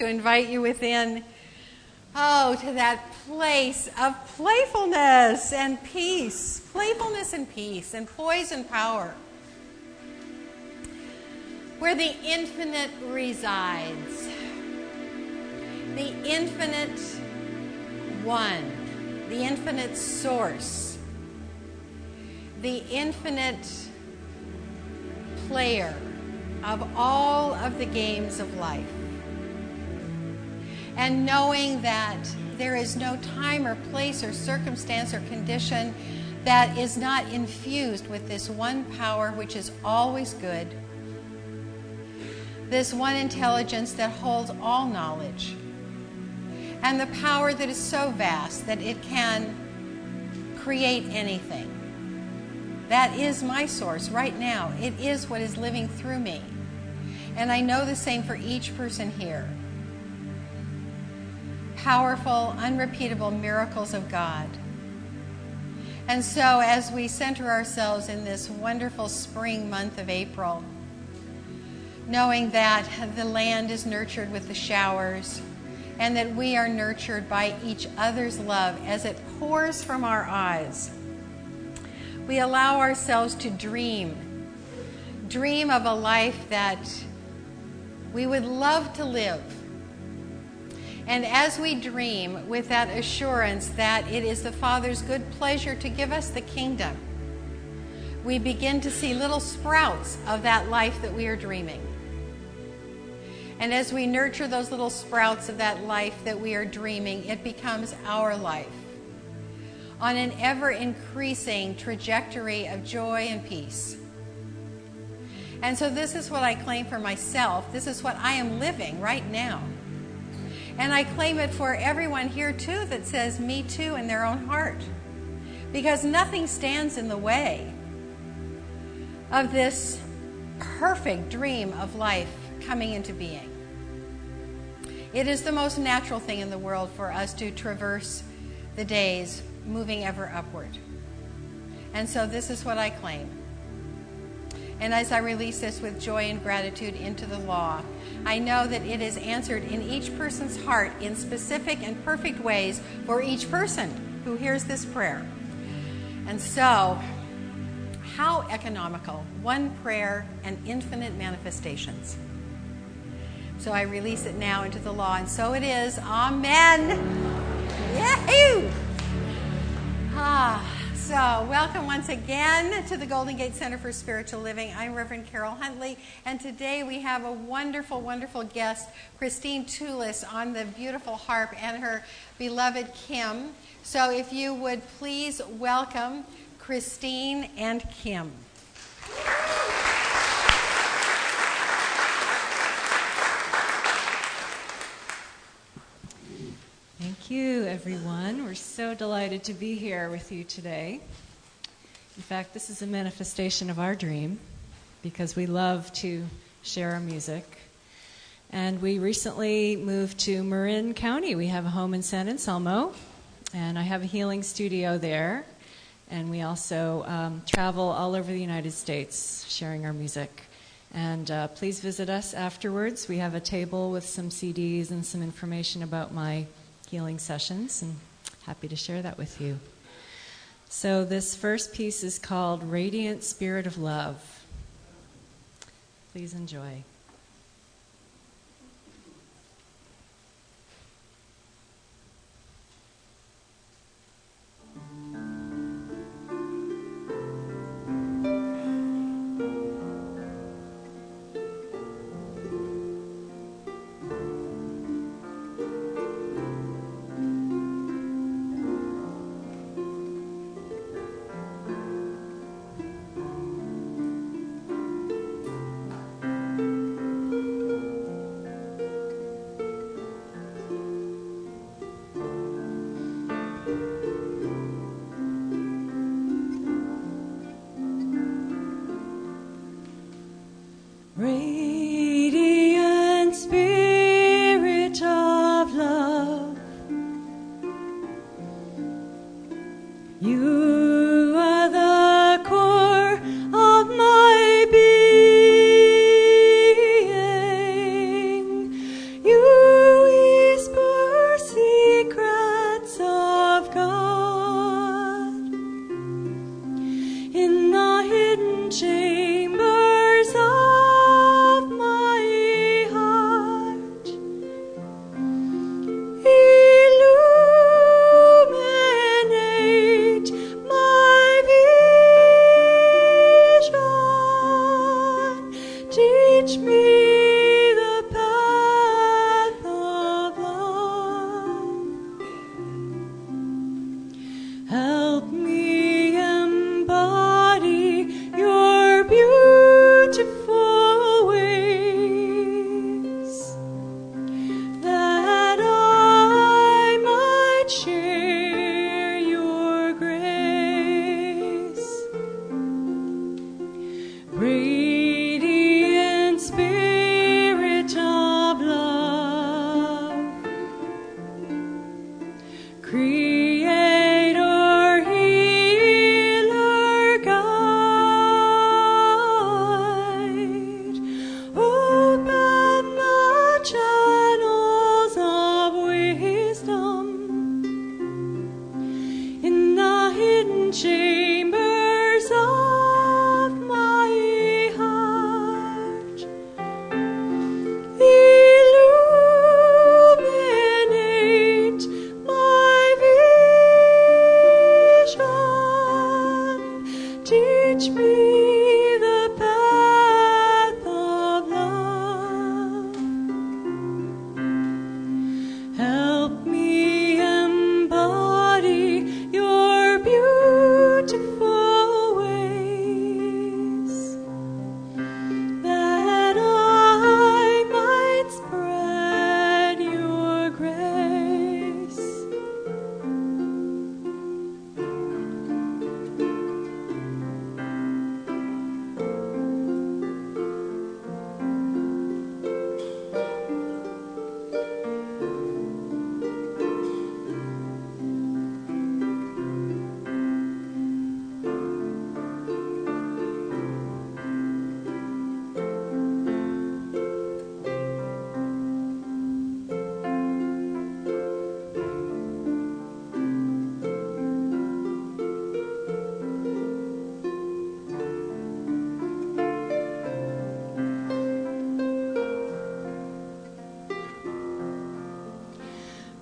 To invite you within, to that place of playfulness and peace. Playfulness and peace and poise and power. Where the infinite resides. The infinite one. The infinite source. The infinite player of all of the games of life. And knowing that there is no time or place or circumstance or condition that is not infused with this one power which is always good, this one intelligence that holds all knowledge, and the power that is so vast that it can create anything. That is my source right now. It is what is living through me. And I know the same for each person here. Powerful, unrepeatable miracles of God. And so as we center ourselves in this wonderful spring month of April, knowing that the land is nurtured with the showers and that we are nurtured by each other's love as it pours from our eyes, we allow ourselves to dream of a life that we would love to live. And as we dream with that assurance that it is the Father's good pleasure to give us the kingdom, we begin to see little sprouts of that life that we are dreaming. And as we nurture those little sprouts of that life that we are dreaming, it becomes our life on an ever-increasing trajectory of joy and peace. And so this is what I claim for myself. This is what I am living right now. And I claim it for everyone here, too, that says me too in their own heart. Because nothing stands in the way of this perfect dream of life coming into being. It is the most natural thing in the world for us to traverse the days moving ever upward. And so this is what I claim. And as I release this with joy and gratitude into the law, I know that it is answered in each person's heart in specific and perfect ways for each person who hears this prayer. And so, how economical. One prayer and infinite manifestations. So I release it now into the law, and so it is. Amen. Yahoo! So, welcome once again to the Golden Gate Center for Spiritual Living. I'm Reverend Karyl Huntley, and today we have a wonderful, wonderful guest, Christine Toulis, on the beautiful harp, and her beloved Kim. So, if you would please welcome Christine and Kim. Thank you, everyone. We're so delighted to be here with you today. In fact, this is a manifestation of our dream because we love to share our music. And we recently moved to Marin County. We have a home in San Anselmo, and I have a healing studio there. And we also travel all over the United States sharing our music. And please visit us afterwards. We have a table with some CDs and some information about my healing sessions, and happy to share that with you. So this first piece is called Radiant Spirit of Love. Please enjoy.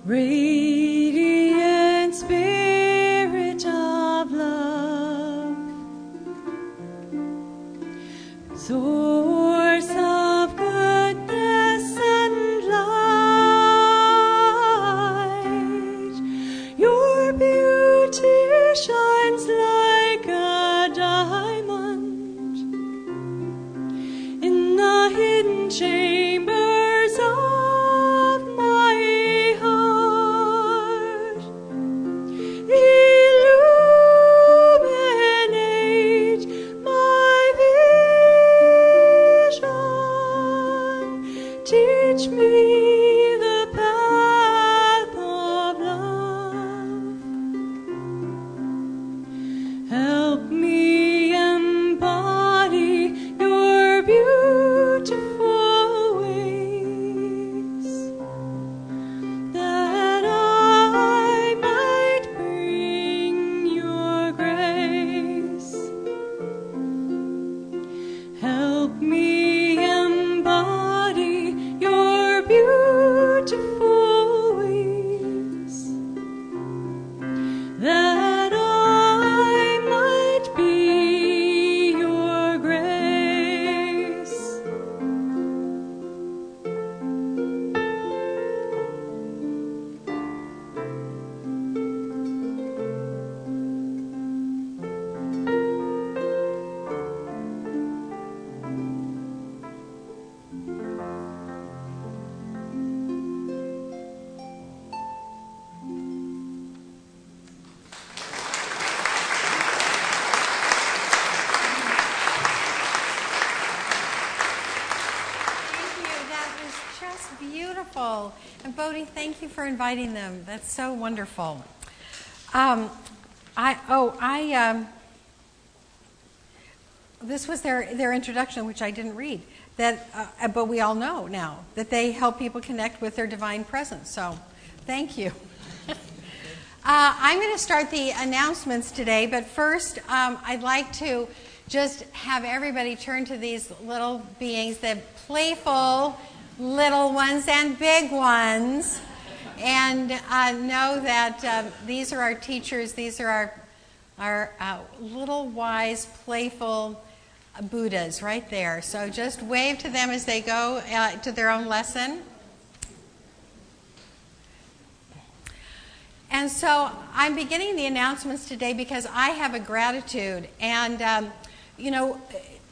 Radiant Spirit of love, source of goodness and light, your beauty shines like a diamond in the hidden chambers of my heart. Illuminate my vision. Teach me the path of love. Help me embody your beautiful ways, that I might bring your grace. Help me embody your beautiful ways, that I might be your grace. Thank you. That was just beautiful. And Bodhi, thank you for inviting them. That's so wonderful. This was their introduction, which I didn't read. But we all know now that they help people connect with their divine presence. So, thank you. I'm going to start the announcements today, but first, I'd like to just have everybody turn to these little beings, the playful little ones and big ones, and know that these are our teachers. These are our little wise, playful Buddhas right there. So just wave to them as they go to their own lesson. And so I'm beginning the announcements today because I have a gratitude. And,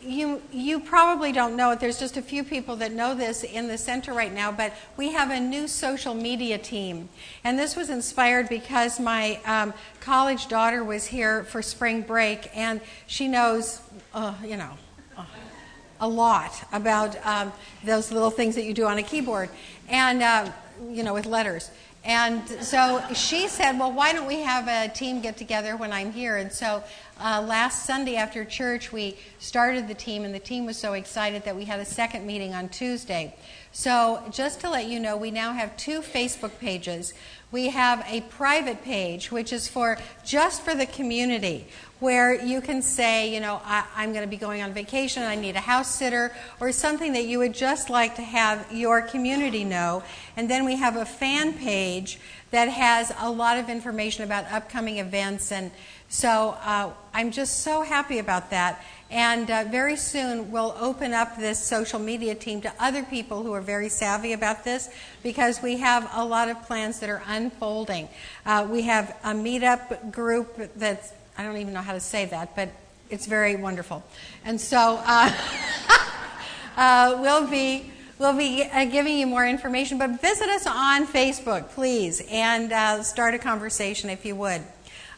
you probably don't know it. There's just a few people that know this in the center right now, but we have a new social media team. And this was inspired because my college daughter was here for spring break, and she knows, a lot about those little things that you do on a keyboard, and, with letters. And so she said, well, why don't we have a team get together when I'm here? And so last Sunday after church, we started the team, and the team was so excited that we had a second meeting on Tuesday. So just to let you know, we now have 2 Facebook pages. We have a private page, which is just for the community, where you can say, I'm going to be going on vacation, I need a house sitter, or something that you would just like to have your community know. And then we have a fan page that has a lot of information about upcoming events. And so I'm just so happy about that. And very soon we'll open up this social media team to other people who are very savvy about this, because we have a lot of plans that are unfolding. We have a meetup group that's, I don't even know how to say that, but it's very wonderful. And so we'll be giving you more information, but visit us on Facebook, please, and start a conversation if you would.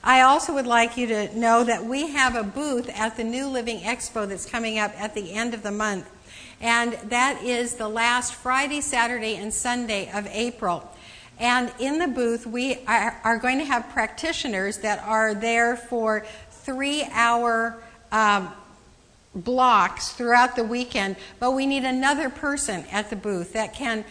I also would like you to know that we have a booth at the New Living Expo that's coming up at the end of the month, and that is the last Friday, Saturday, and Sunday of April. And in the booth, we are going to have practitioners that are there for 3-hour blocks throughout the weekend, but we need another person at the booth that can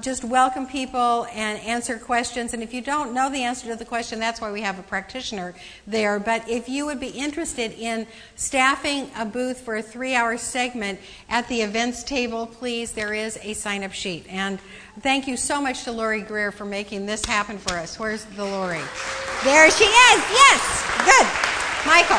just welcome people and answer questions. And if you don't know the answer to the question, that's why we have a practitioner there. But if you would be interested in staffing a booth for a 3-hour segment at the events table, please, there is a sign-up sheet. And thank you so much to Lori Greer for making this happen for us. Where's the Lori? There she is. Yes. Good. Michael.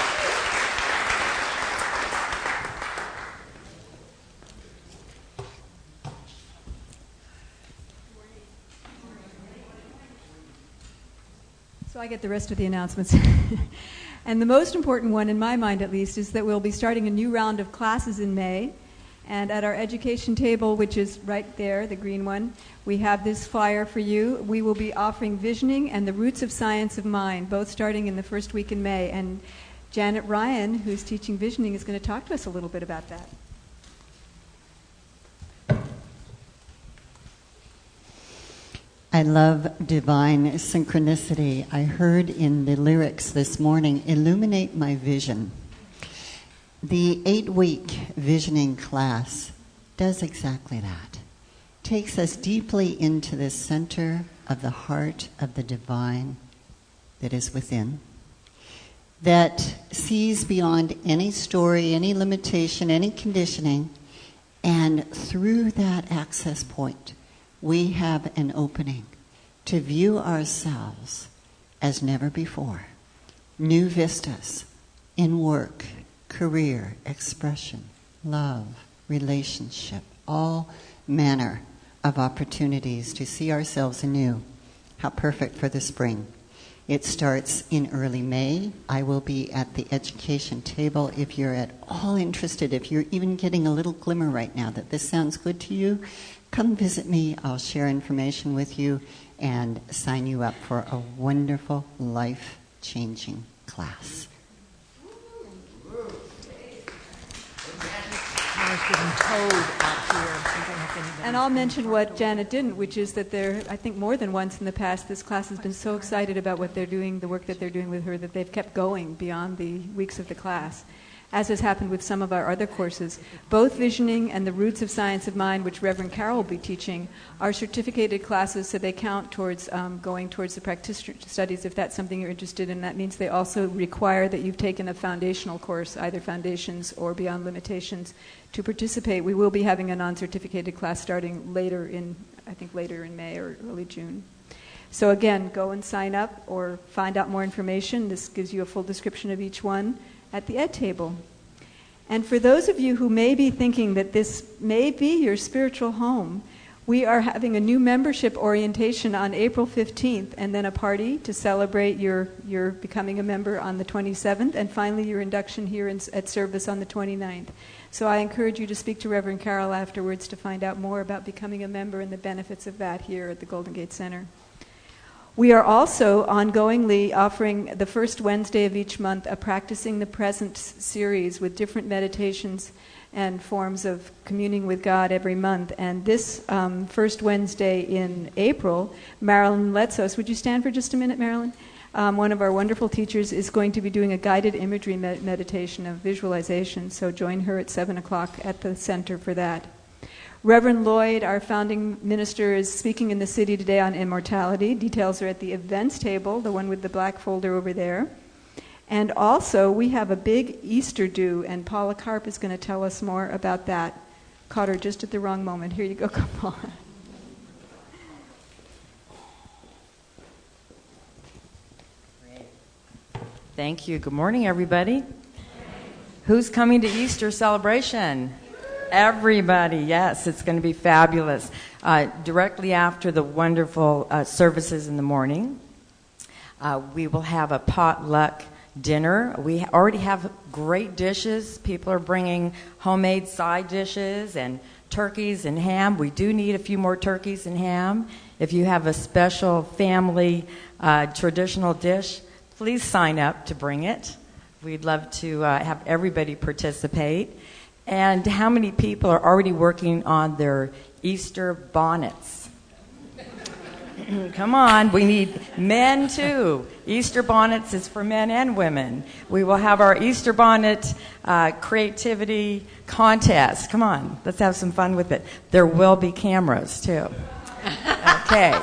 So I get the rest of the announcements. And the most important one, in my mind at least, is that we'll be starting a new round of classes in May. And at our education table, which is right there, the green one, we have this flyer for you. We will be offering Visioning and the Roots of Science of Mind, both starting in the first week in May. And Janet Ryan, who's teaching Visioning, is going to talk to us a little bit about that. I love divine synchronicity. I heard in the lyrics this morning, illuminate my vision. The 8-week visioning class does exactly that. Takes us deeply into the center of the heart of the divine that is within, that sees beyond any story, any limitation, any conditioning, and through that access point, we have an opening to view ourselves as never before. New vistas in work, career, expression, love, relationship, all manner of opportunities to see ourselves anew. How perfect for the spring. It starts in early May. I will be at the education table. If you're at all interested, if you're even getting a little glimmer right now that this sounds good to you, come visit me. I'll share information with you and sign you up for a wonderful, life-changing class. And I'll mention what Janet didn't, which is that there, I think more than once in the past, this class has been so excited about what they're doing, the work that they're doing with her, that they've kept going beyond the weeks of the class, as has happened with some of our other courses. Both Visioning and the Roots of Science of Mind, which Reverend Karyl will be teaching, are certificated classes, so they count towards going towards the practitioner studies if that's something you're interested in. That means they also require that you've taken a foundational course, either Foundations or Beyond Limitations, to participate. We will be having a non-certificated class starting later in May or early June. So again, go and sign up or find out more information. This gives you a full description of each one at the Ed table. And for those of you who may be thinking that this may be your spiritual home, we are having a new membership orientation on April 15th, and then a party to celebrate your becoming a member on the 27th, and finally your induction here at service on the 29th. So I encourage you to speak to Reverend Karyl afterwards to find out more about becoming a member and the benefits of that here at the Golden Gate Center. We are also ongoingly offering the first Wednesday of each month a Practicing the Present series with different meditations and forms of communing with God every month. And this first Wednesday in April, Marilyn Letsos, would you stand for just a minute, Marilyn? One of our wonderful teachers is going to be doing a guided imagery meditation of visualization, so join her at 7 o'clock at the center for that. Reverend Lloyd, our founding minister, is speaking in the city today on immortality. Details are at the events table, the one with the black folder over there. And also, we have a big Easter do, and Paula Karp is going to tell us more about that. Caught her just at the wrong moment. Here you go, Paula. Thank you. Good morning, everybody. Who's coming to Easter celebration? Everybody, yes, it's going to be fabulous. Directly after the wonderful services in the morning, we will have a potluck dinner. We already have great dishes. People are bringing homemade side dishes and turkeys and ham. We do need a few more turkeys and ham. If you have a special family traditional dish, please sign up to bring it. We'd love to have everybody participate. And how many people are already working on their Easter bonnets? Come on, we need men too. Easter bonnets is for men and women. We will have our Easter bonnet creativity contest. Come on, let's have some fun with it. There will be cameras too. Okay.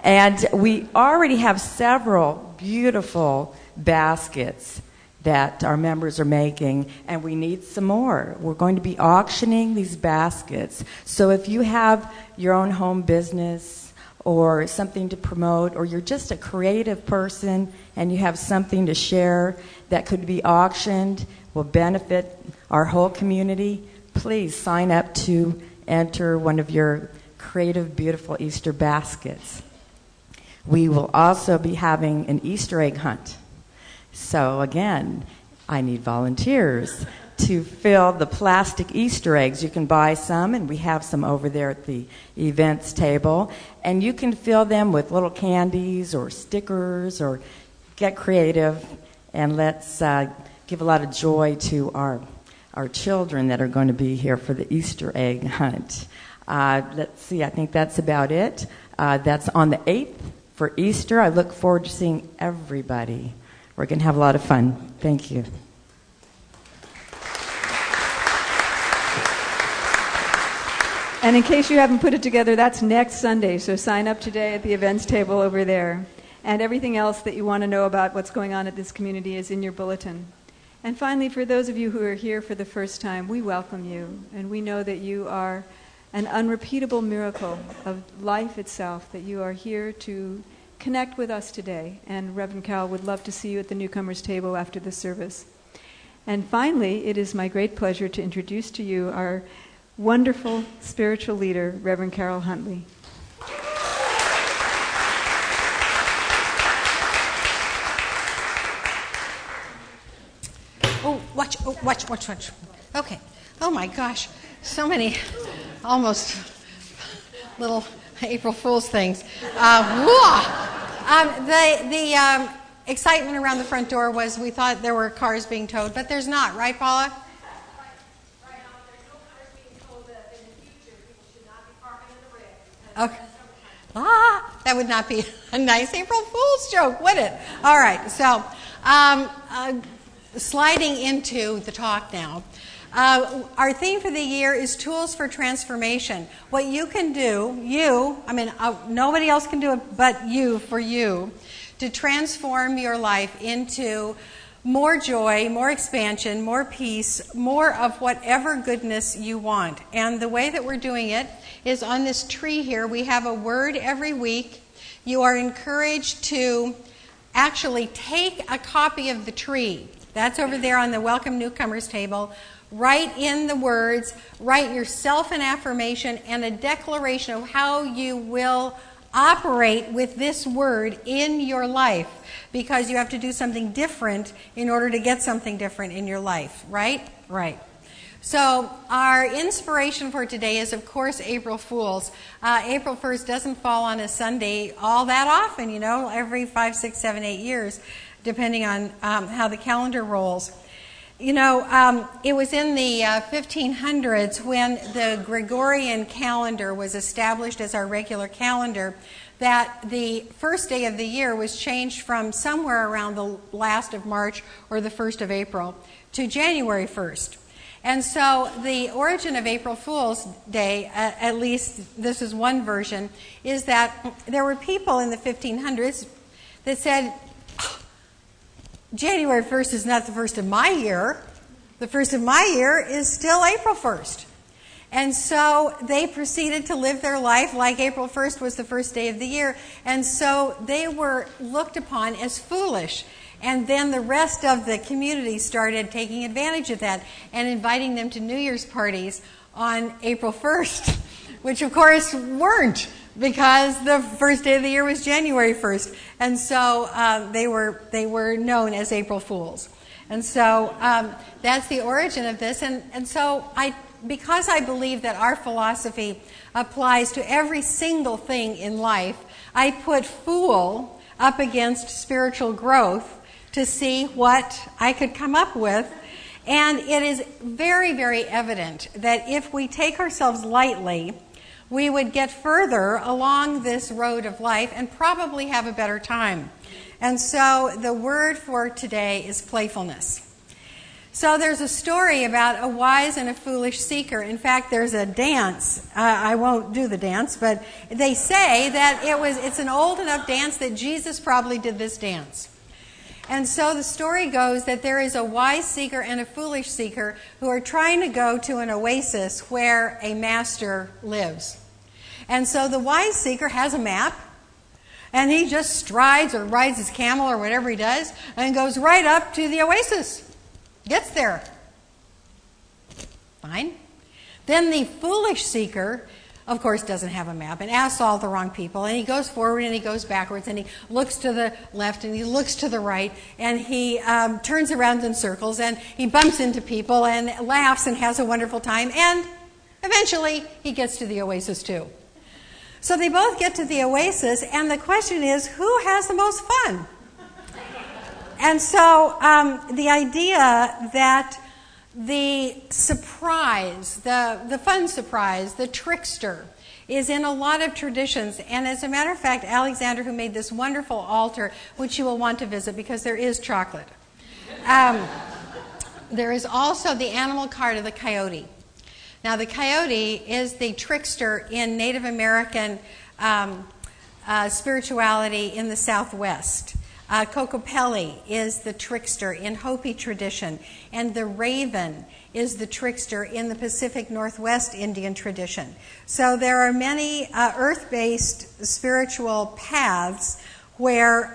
And we already have several beautiful baskets that our members are making, and we need some more. We're going to be auctioning these baskets. So if you have your own home business or something to promote, or you're just a creative person and you have something to share that could be auctioned, will benefit our whole community, please sign up to enter one of your creative, beautiful Easter baskets. We will also be having an Easter egg hunt. So again, I need volunteers to fill the plastic Easter eggs. You can buy some, and we have some over there at the events table. And you can fill them with little candies or stickers, or get creative, and let's give a lot of joy to our children that are going to be here for the Easter egg hunt. Let's see, I think that's about it. That's on the 8th for Easter. I look forward to seeing everybody. We're going to have a lot of fun. Thank you. And in case you haven't put it together, that's next Sunday, so sign up today at the events table over there. And everything else that you want to know about what's going on at this community is in your bulletin. And finally, for those of you who are here for the first time, we welcome you, and we know that you are an unrepeatable miracle of life itself, that you are here to connect with us today. And Reverend Karyl would love to see you at the newcomers table after the service. And finally, it is my great pleasure to introduce to you our wonderful spiritual leader, Reverend Karyl Huntley. Oh, watch. Okay. Oh my gosh, so many almost little April Fool's things. The excitement around the front door was we thought there were cars being towed, but there's not, right, Paula? Right now, there's no cars being towed that in the future people should not be parking in the red. Okay. That would not be a nice April Fool's joke, would it? All right, so sliding into the talk now. Our theme for the year is Tools for Transformation. What you can do, nobody else can do it but you, for you, to transform your life into more joy, more expansion, more peace, more of whatever goodness you want. And the way that we're doing it is on this tree here. We have a word every week. You are encouraged to actually take a copy of the tree. That's over there on the Welcome Newcomers table. Write in the words, write yourself an affirmation and a declaration of how you will operate with this word in your life, because you have to do something different in order to get something different in your life, right? Right. So our inspiration for today is, of course, April Fool's. April 1st doesn't fall on a Sunday all that often, every 5, 6, 7, 8 years, depending on how the calendar rolls. It was in the 1500s when the Gregorian calendar was established as our regular calendar that the first day of the year was changed from somewhere around the last of March or the 1st of April to January 1st. And so the origin of April Fool's Day, at least this is one version, is that there were people in the 1500s that said, January 1st is not the first of my year. The first of my year is still April 1st. And so they proceeded to live their life like April 1st was the first day of the year. And so they were looked upon as foolish. And then the rest of the community started taking advantage of that and inviting them to New Year's parties on April 1st, which of course weren't, because the first day of the year was January 1st. And so they were known as April Fools. And so that's the origin of this. And so because I believe that our philosophy applies to every single thing in life, I put fool up against spiritual growth to see what I could come up with. And it is very, very evident that if we take ourselves lightly, we would get further along this road of life and probably have a better time. And so the word for today is playfulness. So there's a story about a wise and a foolish seeker. In fact, there's a dance. I won't do the dance, but they say that it's an old enough dance that Jesus probably did this dance. And so the story goes that there is a wise seeker and a foolish seeker who are trying to go to an oasis where a master lives. And so the wise seeker has a map, and he just strides or rides his camel or whatever he does and goes right up to the oasis. Gets there. Fine. Then the foolish seeker, of course, doesn't have a map and asks all the wrong people. And he goes forward and he goes backwards and he looks to the left and he looks to the right and he turns around in circles and he bumps into people and laughs and has a wonderful time. And eventually he gets to the oasis too. So they both get to the oasis, and the question is, who has the most fun? And so the idea that the surprise, the fun surprise, the trickster, is in a lot of traditions. And as a matter of fact, Alexander, who made this wonderful altar, which you will want to visit because there is chocolate. There is also the animal card of the coyote. Now, the coyote is the trickster in Native American spirituality in the Southwest. Kokopelli is the trickster in Hopi tradition, and the raven is the trickster in the Pacific Northwest Indian tradition. So there are many earth-based spiritual paths where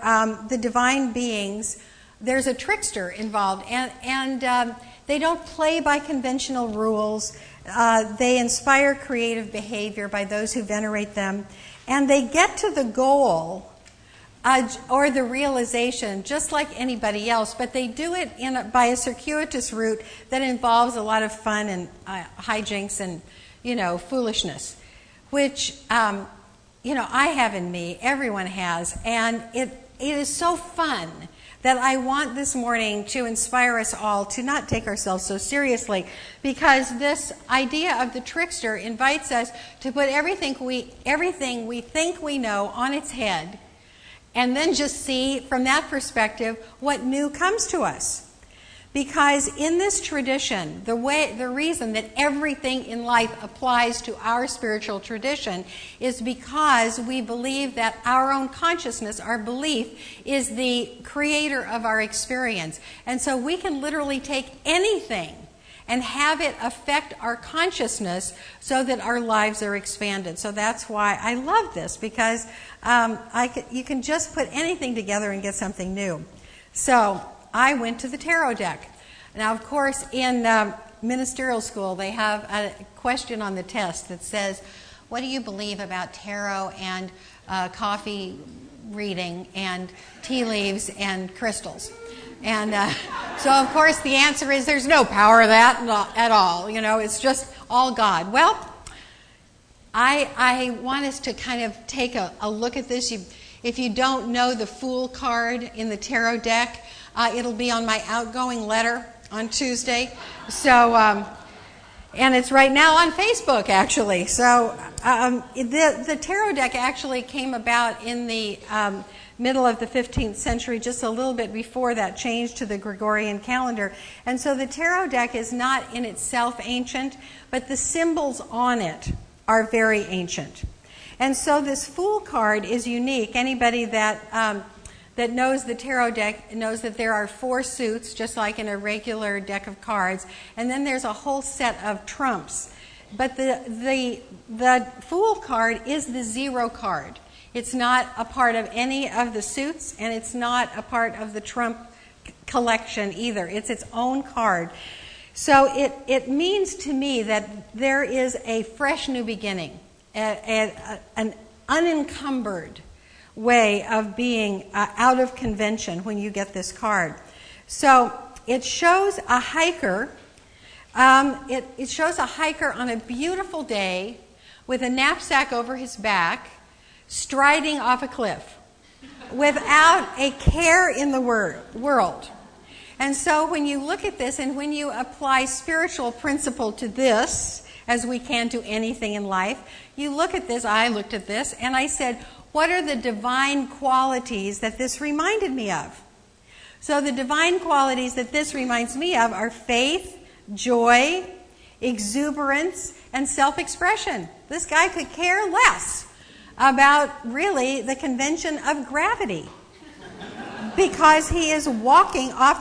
the divine beings, there's a trickster involved, and they don't play by conventional rules. They inspire creative behavior by those who venerate them, and they get to the goal or the realization just like anybody else, but they do it by a circuitous route that involves a lot of fun and hijinks and, foolishness, which, I have in me, everyone has, and it is so fun that I want this morning to inspire us all to not take ourselves so seriously, because this idea of the trickster invites us to put everything we think we know on its head, and then just see from that perspective what new comes to us. Because in this tradition, the reason that everything in life applies to our spiritual tradition is because we believe that our own consciousness, our belief, is the creator of our experience. And so we can literally take anything and have it affect our consciousness so that our lives are expanded. So that's why I love this, because you can just put anything together and get something new. So I went to the tarot deck. Now, of course, in ministerial school, they have a question on the test that says, what do you believe about tarot and coffee reading and tea leaves and crystals? And so, of course, the answer is there's no power of that at all. It's just all God. Well, I want us to kind of take a look at this. If you don't know the Fool card in the tarot deck, it'll be on my outgoing letter on Tuesday. So, and it's right now on Facebook, actually. So the tarot deck actually came about in the middle of the 15th century, just a little bit before that change to the Gregorian calendar. And so the tarot deck is not in itself ancient, but the symbols on it are very ancient. And so this Fool card is unique. Anybody that knows the tarot deck knows that there are 4 suits, just like in a regular deck of cards, and then there's a whole set of trumps. But the Fool card is the 0 card. It's not a part of any of the suits, and it's not a part of the trump collection either. It's its own card. So it means to me that there is a fresh new beginning, an unencumbered way of being out of convention when you get this card. So it shows a hiker. It shows a hiker on a beautiful day with a knapsack over his back, striding off a cliff without a care in the world. And so when you look at this and when you apply spiritual principle to this, as we can to anything in life. You look at this, I looked at this, and I said, what are the divine qualities that this reminded me of? So the divine qualities that this reminds me of are faith, joy, exuberance, and self-expression. This guy could care less about really the convention of gravity because he is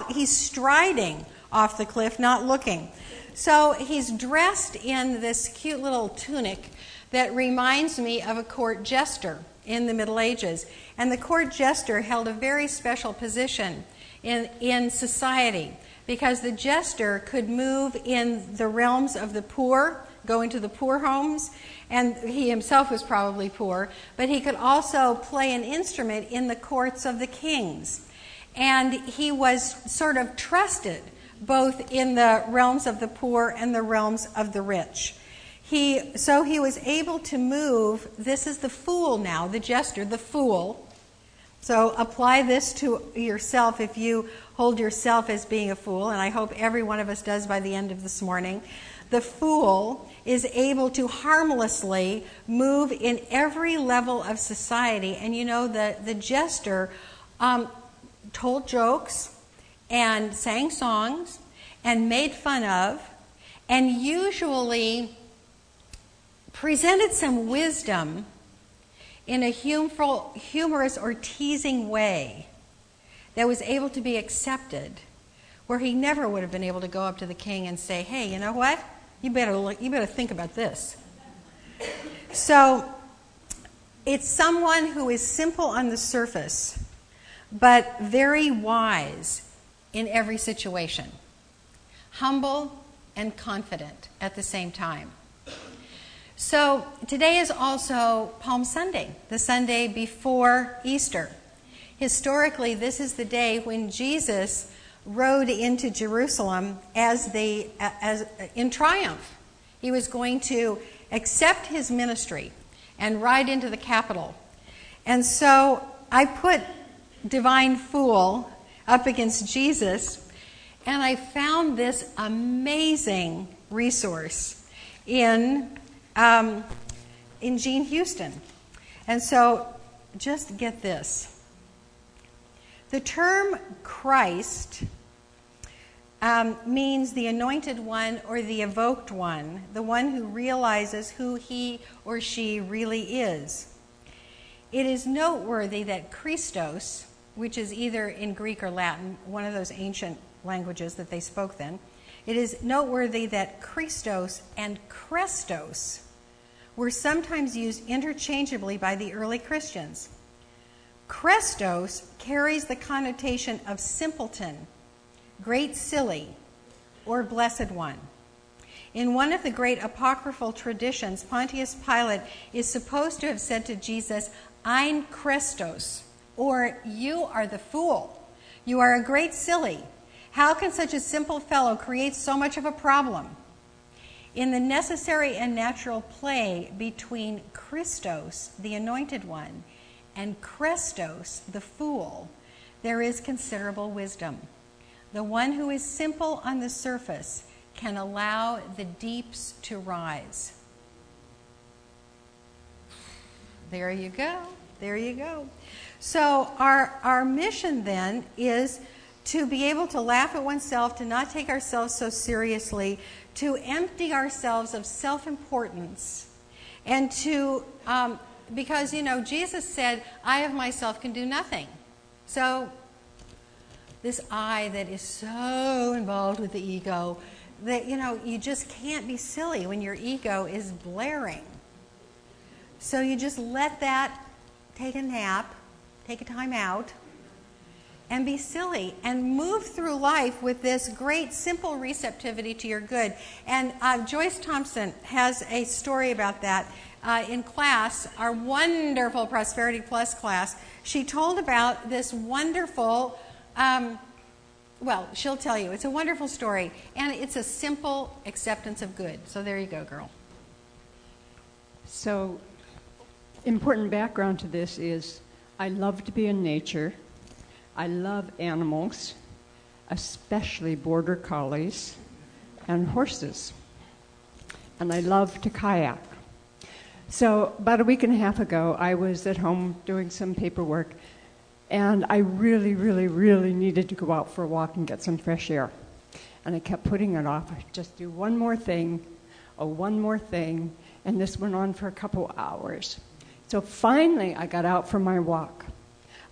he's striding off the cliff, not looking. So he's dressed in this cute little tunic that reminds me of a court jester in the Middle Ages. And the court jester held a very special position in society because the jester could move in the realms of the poor, go into the poor homes, and he himself was probably poor, but he could also play an instrument in the courts of the kings. And he was sort of trusted both in the realms of the poor and the realms of the rich. So he was able to move, this is the fool now, the jester, the fool. So apply this to yourself if you hold yourself as being a fool, and I hope every one of us does by the end of this morning. The fool is able to harmlessly move in every level of society. And you know, the jester told jokes and sang songs and made fun of and usually presented some wisdom in a humorous or teasing way that was able to be accepted, where he never would have been able to go up to the king and say, hey, you know what? You better think about this. So it's someone who is simple on the surface, but very wise in every situation. Humble and confident at the same time. So today is also Palm Sunday, the Sunday before Easter. Historically, this is the day when Jesus rode into Jerusalem as in triumph. He was going to accept his ministry and ride into the capital. And so I put Divine Fool up against Jesus, and I found this amazing resource in Jean Houston. And so just get this. The term Christ means the anointed one or the evoked one, the one who realizes who he or she really is. It is noteworthy that Christos, which is either in Greek or Latin, one of those ancient languages that they spoke then, it is noteworthy that Christos and Krestos were sometimes used interchangeably by the early Christians. Krestos carries the connotation of simpleton, great silly, or blessed one. In one of the great apocryphal traditions, Pontius Pilate is supposed to have said to Jesus, Ein Krestos, or you are the fool. You are a great silly. How can such a simple fellow create so much of a problem? In the necessary and natural play between Christos, the anointed one, and Krestos, the fool, there is considerable wisdom. The one who is simple on the surface can allow the deeps to rise. There you go. There you go. So our mission then is to be able to laugh at oneself, to not take ourselves so seriously, to empty ourselves of self-importance, and to because, you know, Jesus said, I of myself can do nothing. So this I that is so involved with the ego that, you know, you just can't be silly when your ego is blaring. So you just let that take a nap, take a time out, and be silly and move through life with this great simple receptivity to your good. And Joyce Thompson has a story about that. In class, our wonderful Prosperity Plus class, she told about this wonderful, well, she'll tell you. It's a wonderful story, and it's a simple acceptance of good. So there you go, girl. So, important background to this is I love to be in nature. I love animals, especially border collies and horses. and I love to kayak. So about a week and a half ago, I was at home doing some paperwork, and I really, really, really needed to go out for a walk and get some fresh air. And I kept putting it off. I'd just do one more thing, and this went on for a couple hours. So finally, I got out for my walk.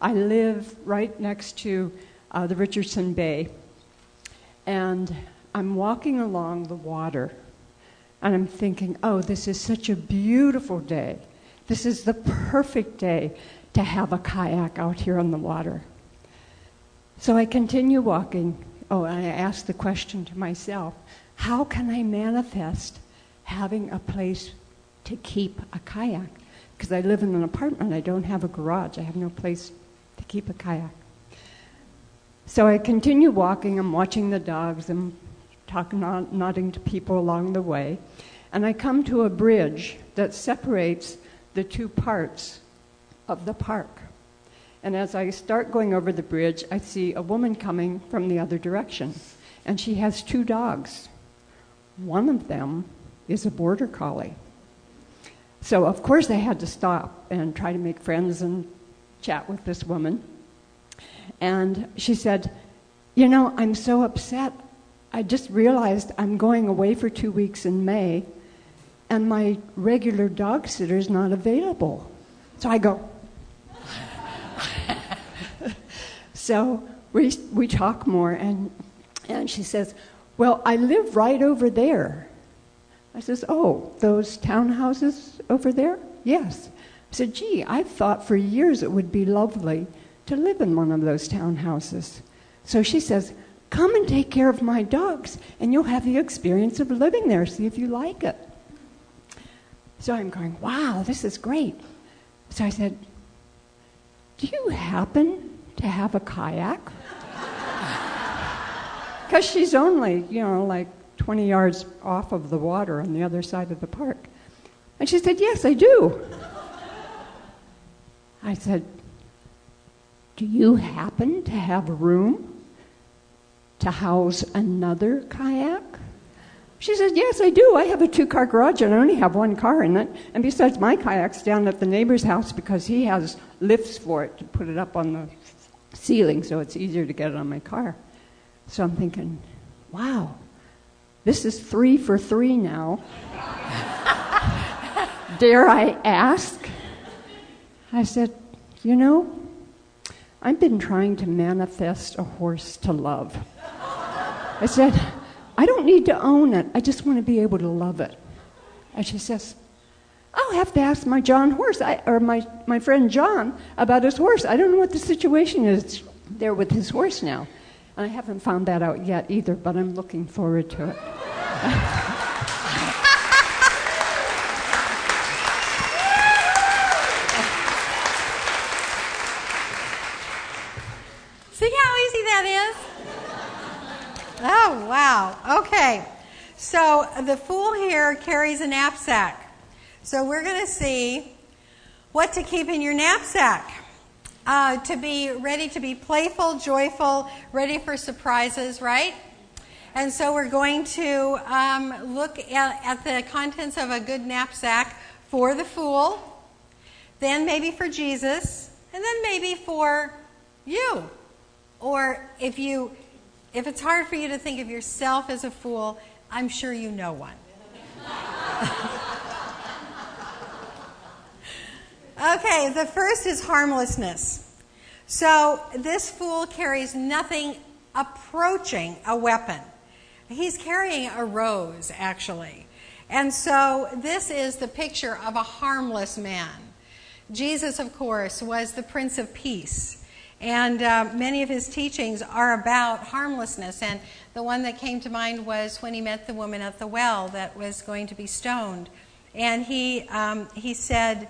I live right next to the Richardson Bay, and I'm walking along the water, and I'm thinking, oh, this is such a beautiful day. This is the perfect day to have a kayak out here on the water. So I continue walking. Oh, and I ask the question to myself, how can I manifest having a place to keep a kayak? Because I live in an apartment, I don't have a garage, I have no place to keep a kayak. So I continue walking, I'm watching the dogs, I'm talking, nodding to people along the way, and I come to a bridge that separates the two parts of the park. And as I start going over the bridge, I see a woman coming from the other direction, and she has two dogs. One of them is a border collie. So of course I had to stop and try to make friends and chat with this woman. And she said, you know, I'm so upset. I just realized I'm going away for 2 weeks in May, and my regular dog sitter is not available. So I go. So we talk more, and she says, well, I live right over there. I says, oh, those townhouses over there? Yes. I said, gee, I've thought for years it would be lovely to live in one of those townhouses. So she says, come and take care of my dogs, and you'll have the experience of living there. See if you like it. So I'm going, wow, this is great. So I said, do you happen to have a kayak? Because she's only, like 20 yards off of the water on the other side of the park. And she said, yes, I do. I said, do you happen to have room to house another kayak? She said, yes, I do. I have a 2-car garage, and I only have 1 car in it. And besides, my kayak's down at the neighbor's house because he has lifts for it to put it up on the ceiling, so it's easier to get it on my car. So I'm thinking, wow, this is 3 for 3 now. Dare I ask? I said, I've been trying to manifest a horse to love. I said, I don't need to own it. I just want to be able to love it. And she says, I'll have to ask my my friend John about his horse. I don't know what the situation is there with his horse now. And I haven't found that out yet either, but I'm looking forward to it. See how easy that is? Oh, wow. Okay. So the fool here carries a knapsack. So we're going to see what to keep in your knapsack. To be ready to be playful, joyful, ready for surprises, right? And so we're going to look at the contents of a good knapsack for the fool, then maybe for Jesus, and then maybe for you. Or if it's hard for you to think of yourself as a fool, I'm sure you know one. Okay, the first is harmlessness. So this fool carries nothing approaching a weapon. He's carrying a rose, actually. And so this is the picture of a harmless man. Jesus, of course, was the Prince of Peace. And many of his teachings are about harmlessness. And the one that came to mind was when he met the woman at the well that was going to be stoned. And he said,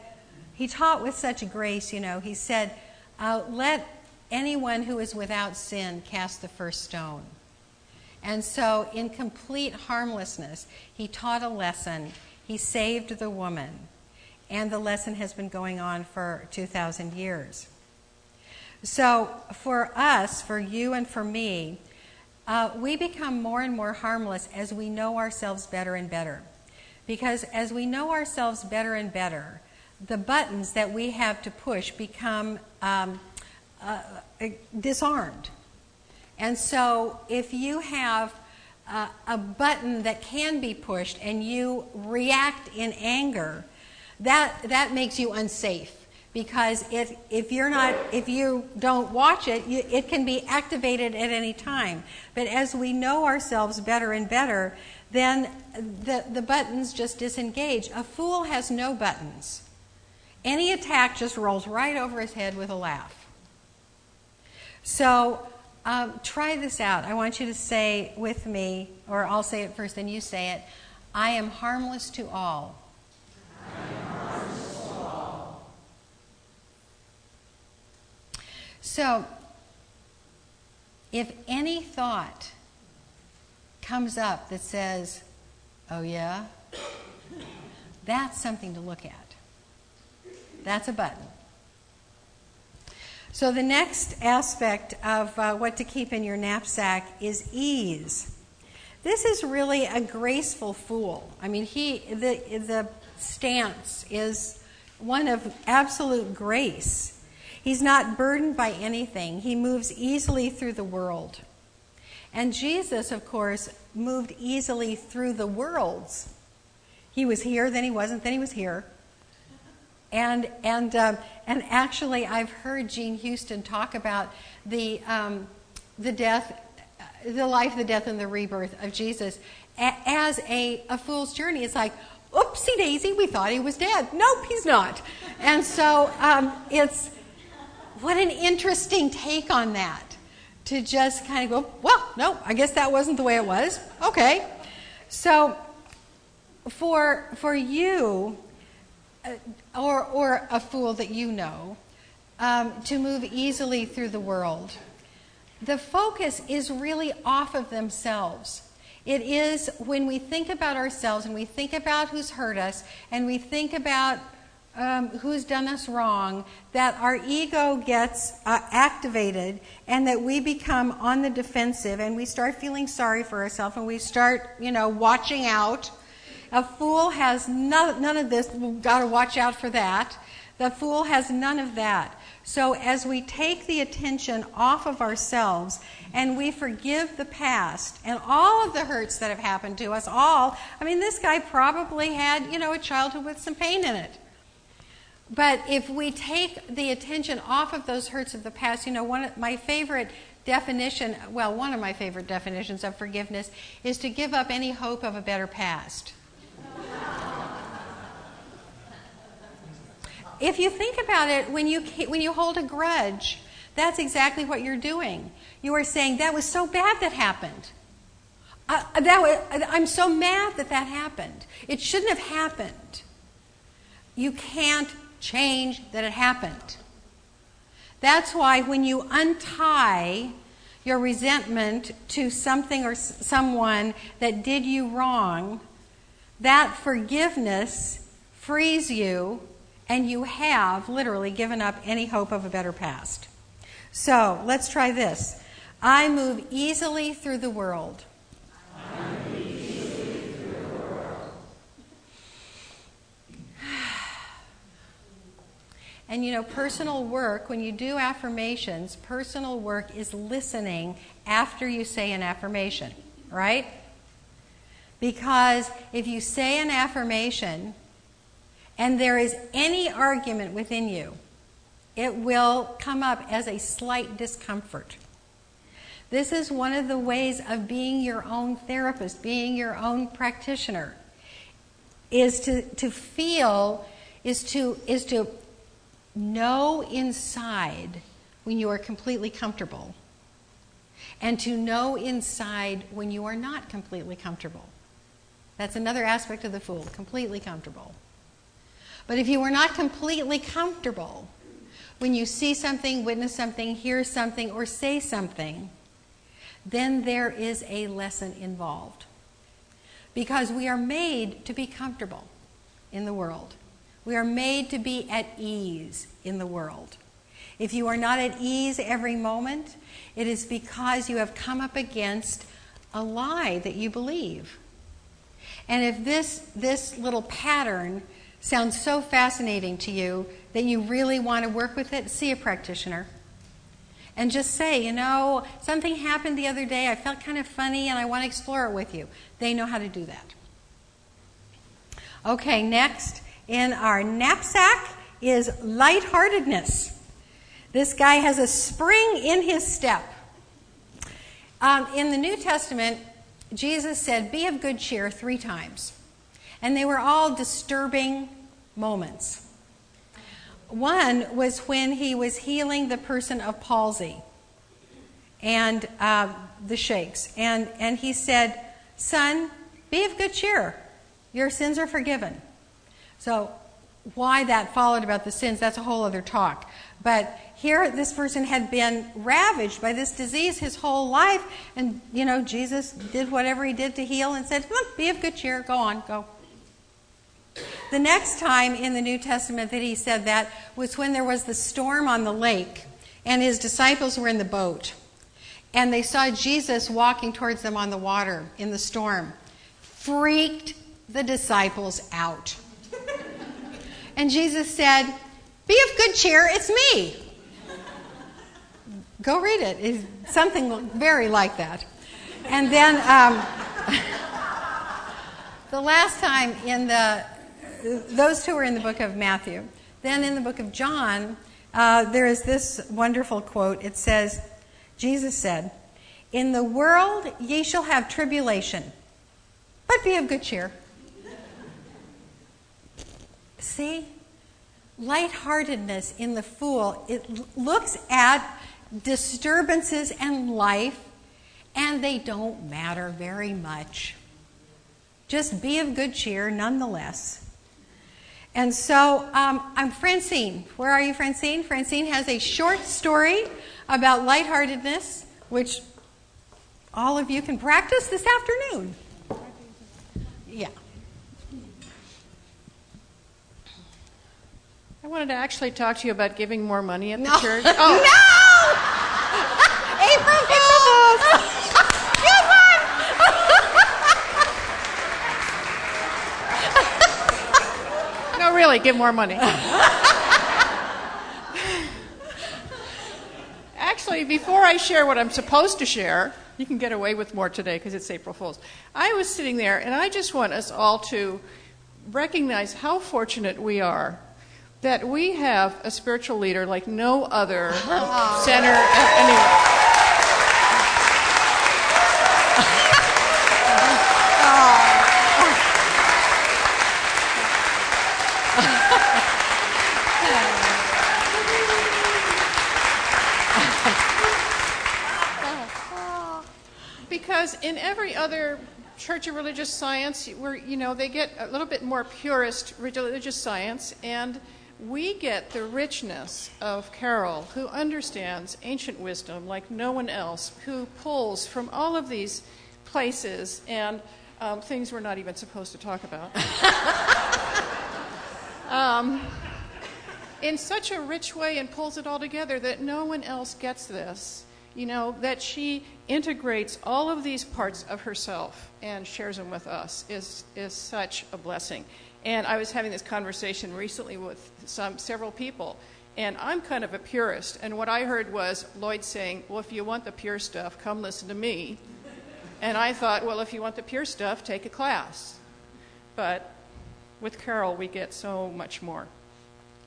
he taught with such grace, he said, let anyone who is without sin cast the first stone. And so in complete harmlessness, he taught a lesson. He saved the woman. And the lesson has been going on for 2,000 years. So for us, for you and for me, we become more and more harmless as we know ourselves better and better. Because as we know ourselves better and better, the buttons that we have to push become disarmed. And so if you have a button that can be pushed and you react in anger, that makes you unsafe. Because if you don't watch it, it can be activated at any time. But as we know ourselves better and better, then the buttons just disengage. A fool has no buttons. Any attack just rolls right over his head with a laugh. So try this out. I want you to say with me, or I'll say it first, then you say it. I am harmless to all. So, if any thought comes up that says, oh yeah, that's something to look at. That's a button. So the next aspect of what to keep in your knapsack is ease. This is really a graceful fool. I mean, the stance is one of absolute grace. He's not burdened by anything. He moves easily through the world. And Jesus, of course, moved easily through the worlds. He was here, then he wasn't, then he was here. And actually, I've heard Jean Houston talk about the death, the life, the death, and the rebirth of Jesus as a fool's journey. It's like, oopsie daisy, we thought he was dead. Nope, he's not. And so it's what an interesting take on that, to just kind of go, well, no, I guess that wasn't the way it was. Okay. So for you, or a fool that you know, to move easily through the world, the focus is really off of themselves. It is when we think about ourselves and we think about who's hurt us and we think about who's done us wrong, that our ego gets activated and that we become on the defensive and we start feeling sorry for ourselves and we start, watching out. A fool has none of this. We've got to watch out for that. The fool has none of that. So as we take the attention off of ourselves and we forgive the past and all of the hurts that have happened to us, this guy probably had, a childhood with some pain in it. But if we take the attention off of those hurts of the past, one of my favorite definitions of forgiveness is to give up any hope of a better past. If you think about it, when you hold a grudge, that's exactly what you're doing. You are saying, that was so bad that happened. I'm so mad that happened. It shouldn't have happened. You can't change that it happened. That's why when you untie your resentment to something or someone that did you wrong, that forgiveness frees you and you have literally given up any hope of a better past. So let's try this. I move easily through the world. And personal work, when you do affirmations, personal work is listening after you say an affirmation, right? Because if you say an affirmation and there is any argument within you, it will come up as a slight discomfort. This is one of the ways of being your own therapist, being your own practitioner, is to know inside when you are completely comfortable and to know inside when you are not completely comfortable. That's another aspect of the fool, completely comfortable. But if you are not completely comfortable when you see something, witness something, hear something, or say something, then there is a lesson involved. Because we are made to be comfortable in the world. We are made to be at ease in the world. If you are not at ease every moment, it is because you have come up against a lie that you believe. And if this little pattern sounds so fascinating to you that you really want to work with it, see a practitioner. And just say, something happened the other day, I felt kind of funny, and I want to explore it with you. They know how to do that. Okay, next in our knapsack is lightheartedness. This guy has a spring in his step. In the New Testament, Jesus said, "Be of good cheer" 3 times. And they were all disturbing moments. One was when he was healing the person of palsy and the shakes. And he said, "Son, be of good cheer. Your sins are forgiven." So why that followed about the sins, that's a whole other talk. But here this person had been ravaged by this disease his whole life. And, Jesus did whatever he did to heal and said, "Come on, be of good cheer. Go on, go." The next time in the New Testament that he said that was when there was the storm on the lake and his disciples were in the boat. And they saw Jesus walking towards them on the water in the storm. Freaked the disciples out. And Jesus said, "Be of good cheer, it's me." Go read it. It's something very like that. And then the last time those 2 are in the book of Matthew. Then in the book of John, there is this wonderful quote. It says, Jesus said, "In the world ye shall have tribulation, but be of good cheer." See? Lightheartedness in the fool. It looks at disturbances in life, and they don't matter very much. Just be of good cheer nonetheless. And so I'm Francine. Where are you, Francine? Francine has a short story about lightheartedness, which all of you can practice this afternoon. Yeah. I wanted to actually talk to you about giving more money at the No. church. Oh. No! April Fools! Good one! No, really, give more money. Actually, before I share what I'm supposed to share, you can get away with more today because it's April Fool's. I was sitting there, and I just want us all to recognize how fortunate we are that we have a spiritual leader like no other center anywhere. Because in every other church of religious science, they get a little bit more purist religious science, and we get the richness of Karyl, who understands ancient wisdom like no one else, who pulls from all of these places and things we're not even supposed to talk about. In such a rich way, and pulls it all together that no one else gets this. That she integrates all of these parts of herself and shares them with us is such a blessing. And I was having this conversation recently with several people, and I'm kind of a purist. And what I heard was Lloyd saying, "Well, if you want the pure stuff, come listen to me." And I thought, well, if you want the pure stuff, take a class. But with Karyl, we get so much more.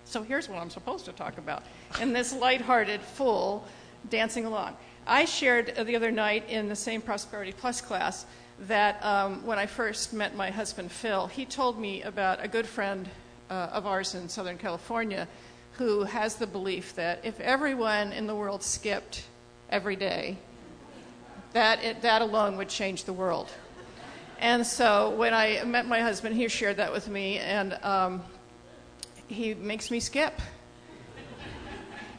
So here's what I'm supposed to talk about. In this lighthearted, full dancing along. I shared the other night in the same Prosperity Plus class that when I first met my husband, Phil, he told me about a good friend of ours in Southern California who has the belief that if everyone in the world skipped every day, that alone would change the world. And so when I met my husband, he shared that with me, and he makes me skip.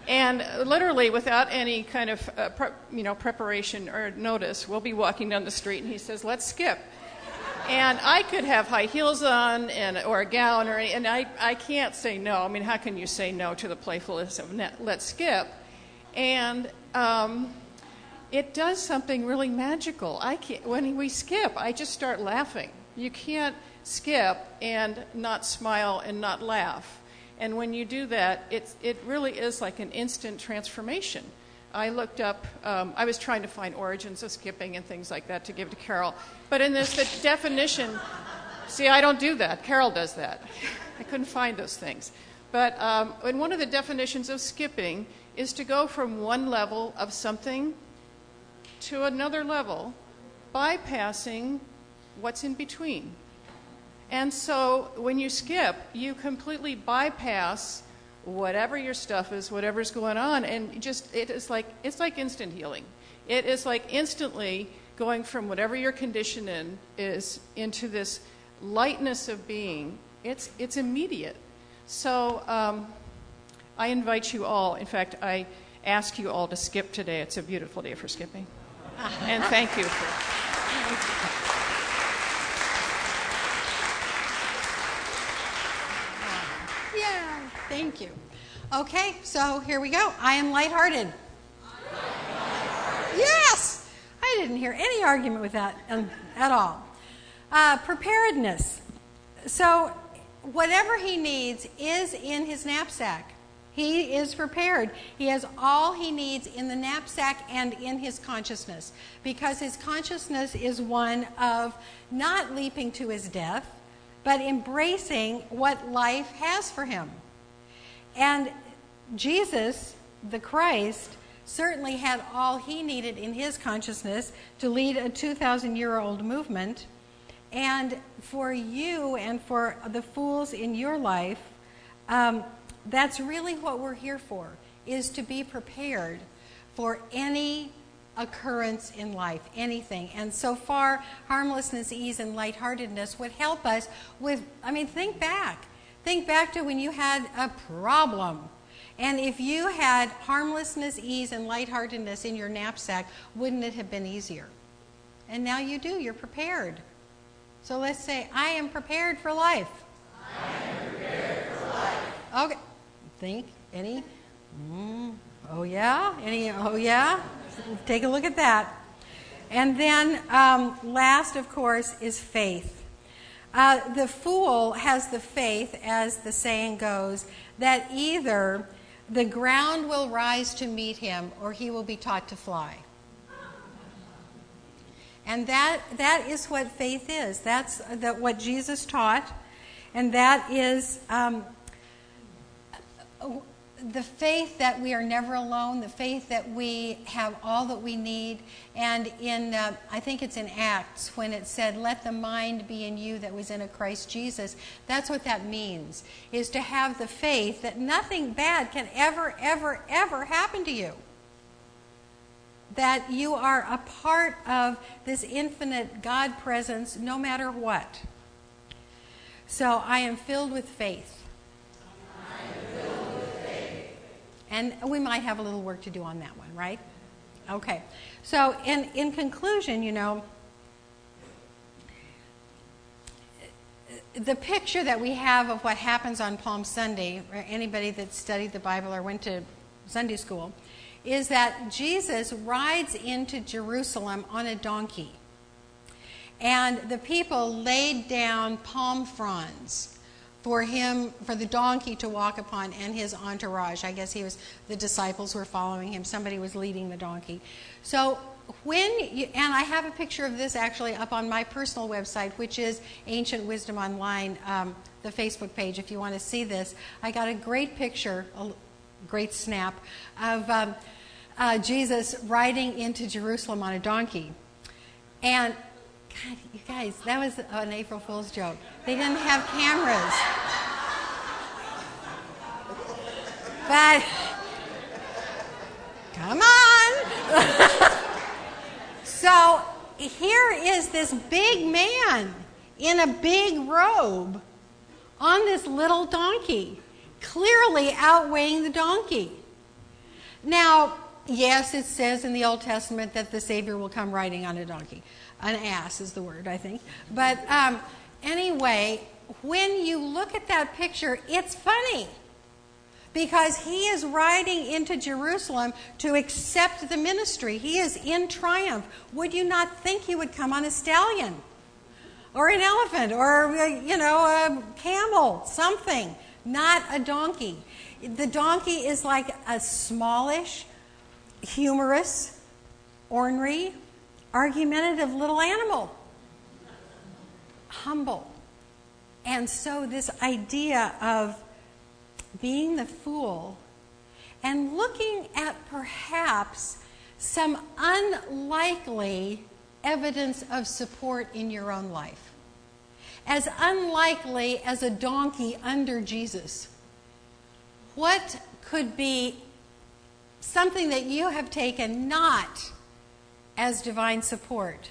And literally, without any kind of preparation or notice, we'll be walking down the street, and he says, "Let's skip." And I could have high heels on or a gown, and I can't say no. I mean, how can you say no to the playfulness of "let's skip"? And it does something really magical. When we skip, I just start laughing. You can't skip and not smile and not laugh. And when you do that, it really is like an instant transformation. I looked up, I was trying to find origins of skipping and things like that to give to Karyl. But in this, the definition, see, I don't do that. Karyl does that. I couldn't find those things. But and one of the definitions of skipping is to go from one level of something to another level, bypassing what's in between. And so when you skip, you completely bypass whatever your stuff is, whatever's going on, and it's like instant healing. It is like instantly going from whatever your condition is into this lightness of being. It's immediate. So I invite you all, in fact, I ask you all to skip today. It's a beautiful day for skipping. And thank you for... Thank you. Okay, so here we go. I am lighthearted. Yes! I didn't hear any argument with that at all. Preparedness. So whatever he needs is in his knapsack. He is prepared. He has all he needs in the knapsack and in his consciousness, because his consciousness is one of not leaping to his death, but embracing what life has for him. And Jesus, the Christ, certainly had all he needed in his consciousness to lead a 2,000-year-old movement. And for you and for the fools in your life, that's really what we're here for, is to be prepared for any occurrence in life, anything. And so far, harmlessness, ease, and lightheartedness would help us with, think back. Think back to when you had a problem. And if you had harmlessness, ease, and lightheartedness in your knapsack, wouldn't it have been easier? And now you do. You're prepared. So let's say, I am prepared for life. I am prepared for life. Okay. Think. Any? Oh, yeah? Any? Oh, yeah? Take a look at that. And then last, of course, is faith. The fool has the faith, as the saying goes, that either the ground will rise to meet him or he will be taught to fly. And that is what faith is. That's what Jesus taught. And that is the faith that we are never alone, the faith that we have all that we need. And in, I think it's in Acts, when it said, let the mind be in you that was in a Christ Jesus, that's what that means, is to have the faith that nothing bad can ever, ever, ever happen to you. That you are a part of this infinite God presence no matter what. So I am filled with faith. And we might have a little work to do on that one, right? Okay. So in conclusion, the picture that we have of what happens on Palm Sunday, or anybody that studied the Bible or went to Sunday school, is that Jesus rides into Jerusalem on a donkey. And the people laid down palm fronds for the donkey to walk upon, and his entourage. I guess the disciples were following him. Somebody was leading the donkey. So and I have a picture of this actually up on my personal website, which is Ancient Wisdom Online, the Facebook page, if you want to see this. I got a great picture, a great snap, of Jesus riding into Jerusalem on a donkey. And God, you guys, that was an April Fool's joke. They didn't have cameras. But, come on. So, here is this big man in a big robe on this little donkey, clearly outweighing the donkey. Now, yes, it says in the Old Testament that the Savior will come riding on a donkey. An ass is the word, I think. But anyway, when you look at that picture, it's funny. Because he is riding into Jerusalem to accept the ministry. He is in triumph. Would you not think he would come on a stallion? or an elephant, or, a camel, something, not a donkey. The donkey is like a smallish, humorous, ornery, argumentative little animal. Humble. And so this idea of being the fool and looking at perhaps some unlikely evidence of support in your own life. As unlikely as a donkey under Jesus. What could be something that you have taken not as divine support,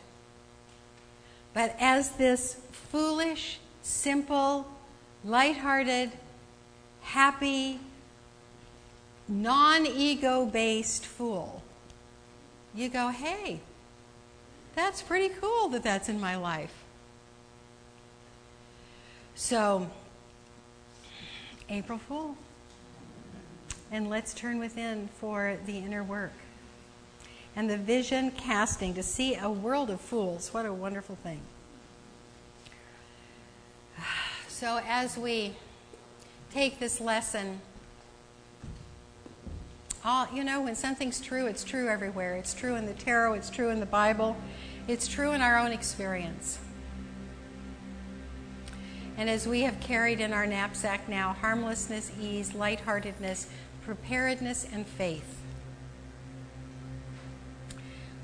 but as this foolish, simple, lighthearted, happy, non-ego-based fool? You go, hey, that's pretty cool that that's in my life. So, April Fool. And let's turn within for the inner work. And the vision casting to see a world of fools. What a wonderful thing. So as we take this lesson, when something's true, it's true everywhere. It's true in the tarot, it's true in the Bible, it's true in our own experience. And as we have carried in our knapsack now, harmlessness, ease, lightheartedness, preparedness, and faith,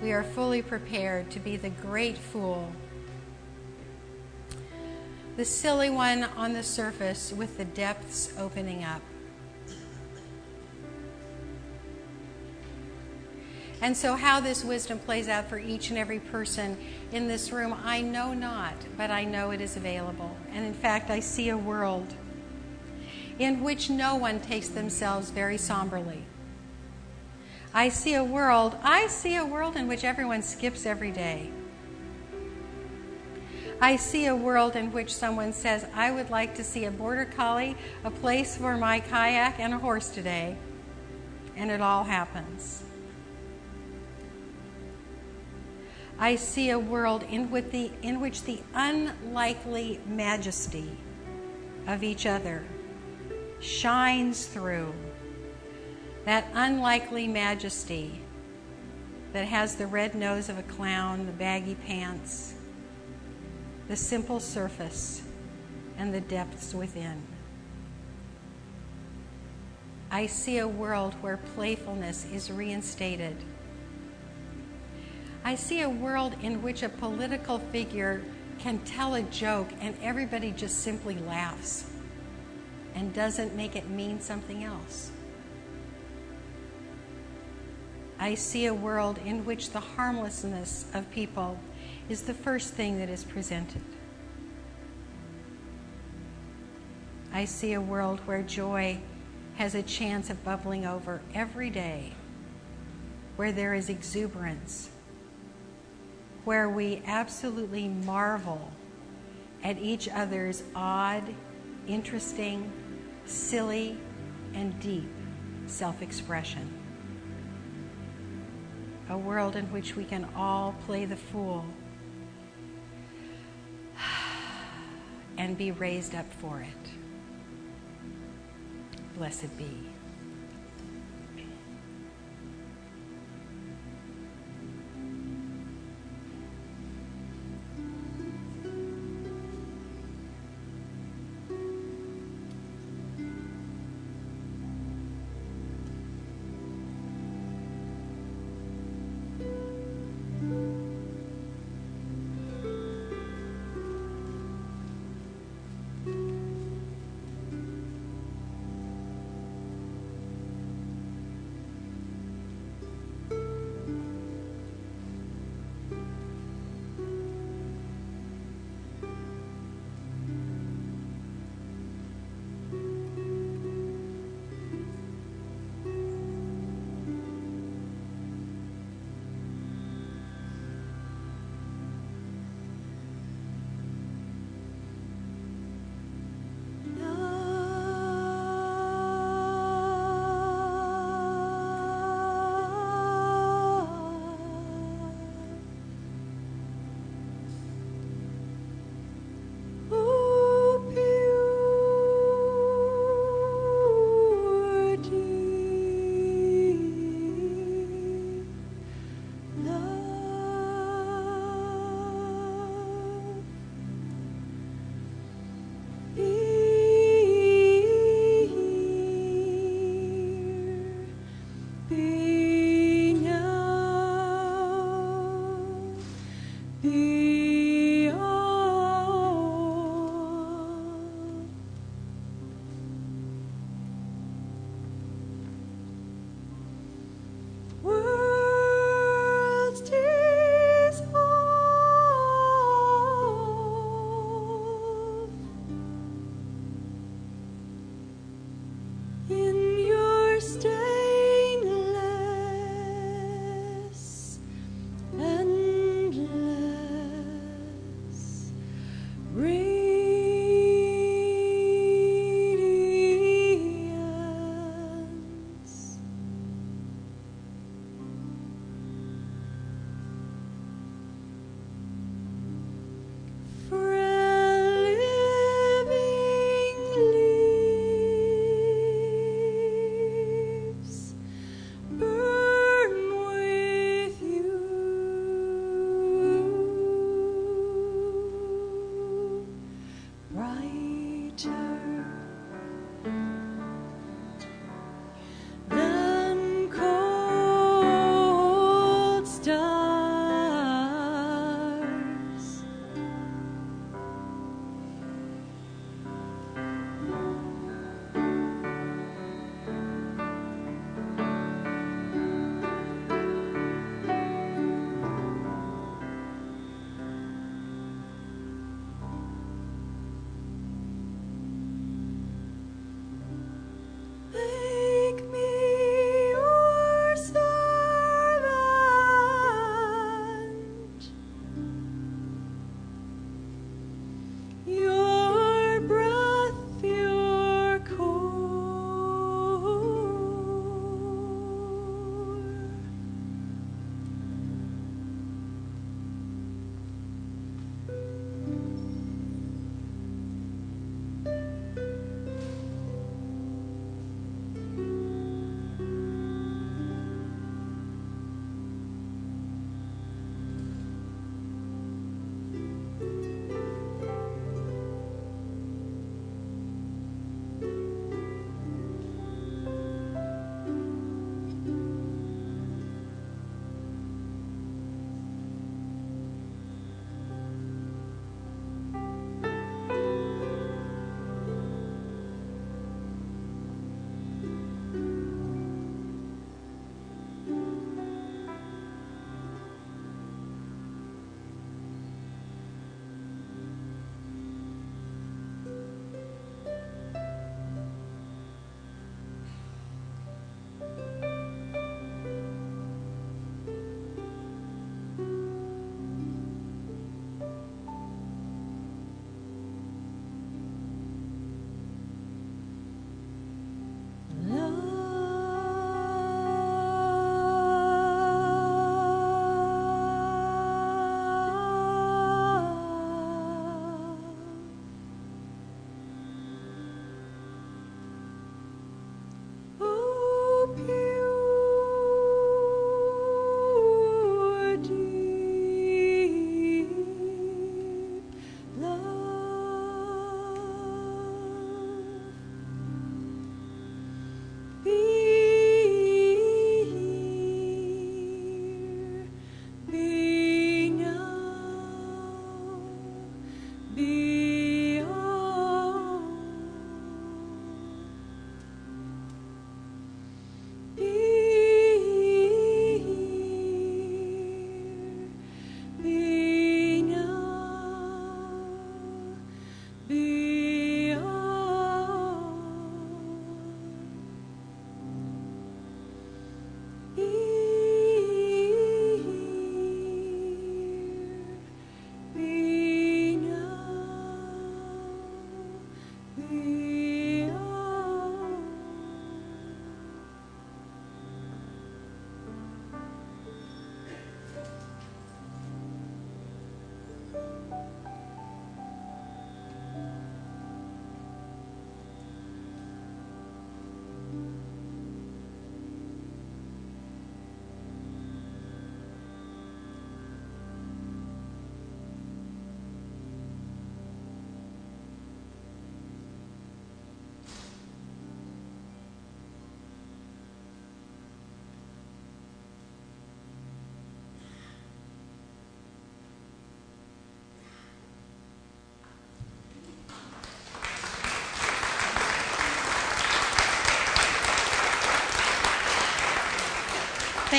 we are fully prepared to be the great fool, the silly one on the surface with the depths opening up. And so how this wisdom plays out for each and every person in this room, I know not, but I know it is available. And in fact, I see a world in which no one takes themselves very somberly. I see a world in which everyone skips every day. I see a world in which someone says, I would like to see a border collie, a place for my kayak, and a horse today. And it all happens. I see a world in which the unlikely majesty of each other shines through. That unlikely majesty that has the red nose of a clown, the baggy pants, the simple surface, and the depths within. I see a world where playfulness is reinstated. I see a world in which a political figure can tell a joke and everybody just simply laughs and doesn't make it mean something else. I see a world in which the harmlessness of people is the first thing that is presented. I see a world where joy has a chance of bubbling over every day, where there is exuberance, where we absolutely marvel at each other's odd, interesting, silly, and deep self-expression. A world in which we can all play the fool and be raised up for it. Blessed be.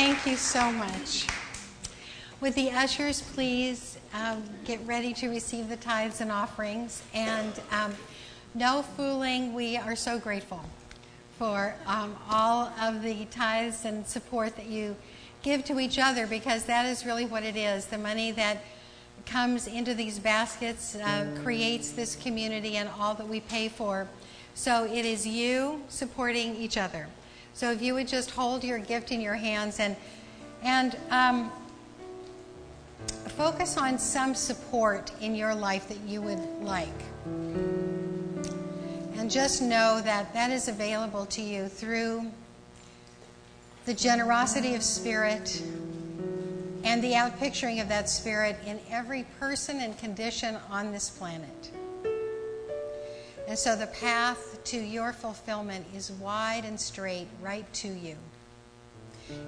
Thank you so much. Would the ushers please get ready to receive the tithes and offerings? And no fooling, we are so grateful for all of the tithes and support that you give to each other, because that is really what it is. The money that comes into these baskets creates this community and all that we pay for. So it is you supporting each other. So if you would just hold your gift in your hands and focus on some support in your life that you would like. And just know that that is available to you through the generosity of spirit and the outpicturing of that spirit in every person and condition on this planet. And so the path to your fulfillment is wide and straight right to you.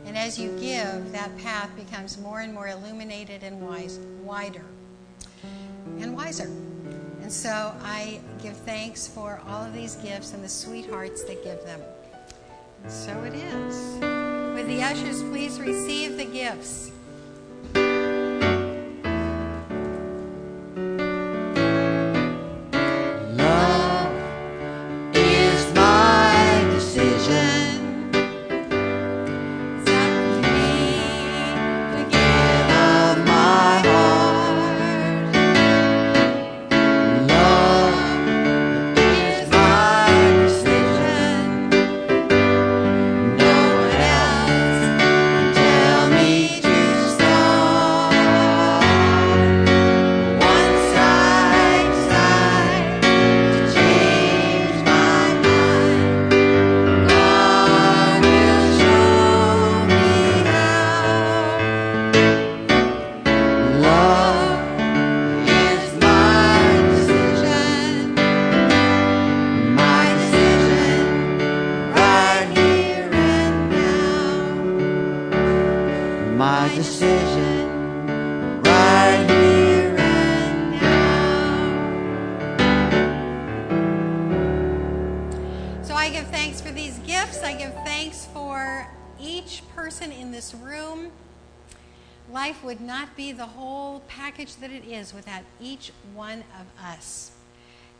And as you give, that path becomes more and more illuminated and wider and wiser. And so I give thanks for all of these gifts and the sweethearts that give them. And so it is. Would the ushers please receive the gifts? Would not be the whole package that it is without each one of us.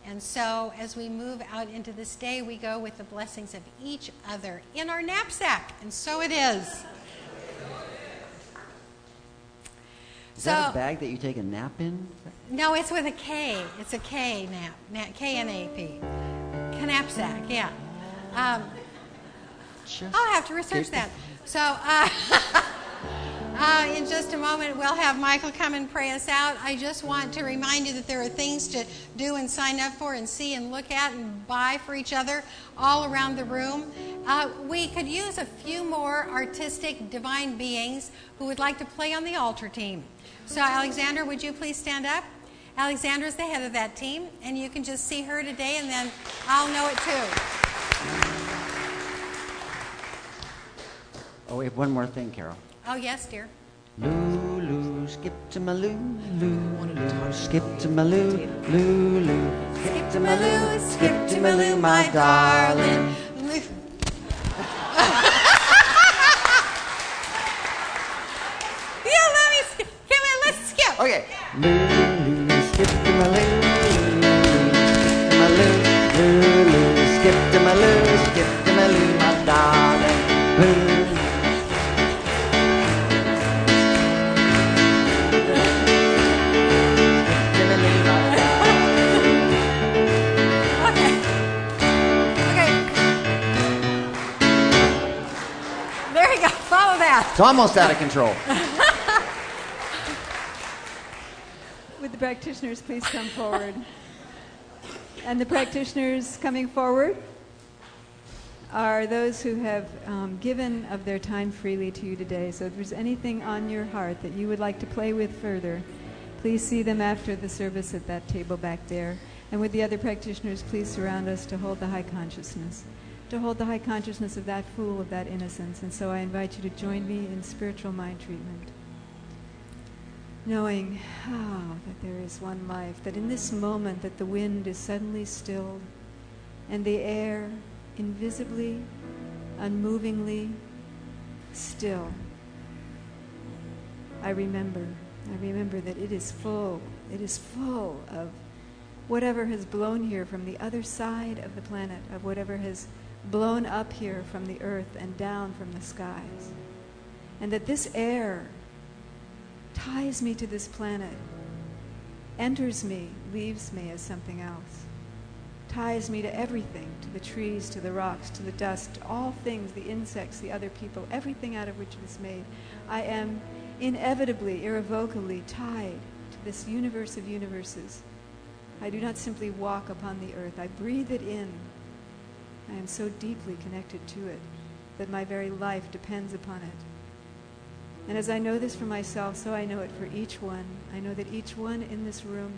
And so as we move out into this day, we go with the blessings of each other in our knapsack. And so it is. Is that a bag that you take a nap in? No, it's with a K. It's a K nap. K-N-A-P. Knapsack, yeah. I'll have to research that. So in just a moment, we'll have Michael come and pray us out. I just want to remind you that there are things to do and sign up for and see and look at and buy for each other all around the room. We could use a few more artistic divine beings who would like to play on the altar team. So Alexandra, would you please stand up? Alexandra's the head of that team, and you can just see her today, and then I'll know it too. Oh, we have one more thing, Karyl. Oh, yes, dear. Lulu, skip to my Lulu, Lulu, skip to my Lulu, Lulu, skip to my Lulu, skip to my Lulu, my darling. Yeah, let me skip. Come on, let's skip. Okay. Lulu, skip to my Lulu, Lulu, skip to my Lulu, skip to my Lulu, my darling. Lulu. Follow that. It's almost out of control. Would the practitioners please come forward? And the practitioners coming forward are those who have given of their time freely to you today. So if there's anything on your heart that you would like to play with further, please see them after the service at that table back there. And with the other practitioners, please surround us to hold the high consciousness. To hold the high consciousness of that fool, of that innocence. And so I invite you to join me in spiritual mind treatment. Knowing that there is one life, that in this moment that the wind is suddenly stilled and the air invisibly, unmovingly still. I remember that it is full of whatever has blown here from the other side of the planet, of whatever has blown up here from the earth and down from the skies. And that this air ties me to this planet, enters me, leaves me as something else, ties me to everything, to the trees, to the rocks, to the dust, to all things, the insects, the other people, everything out of which it is made. I am inevitably, irrevocably tied to this universe of universes. I do not simply walk upon the earth. I breathe it in. I am so deeply connected to it that my very life depends upon it. And as I know this for myself, so I know it for each one. I know that each one in this room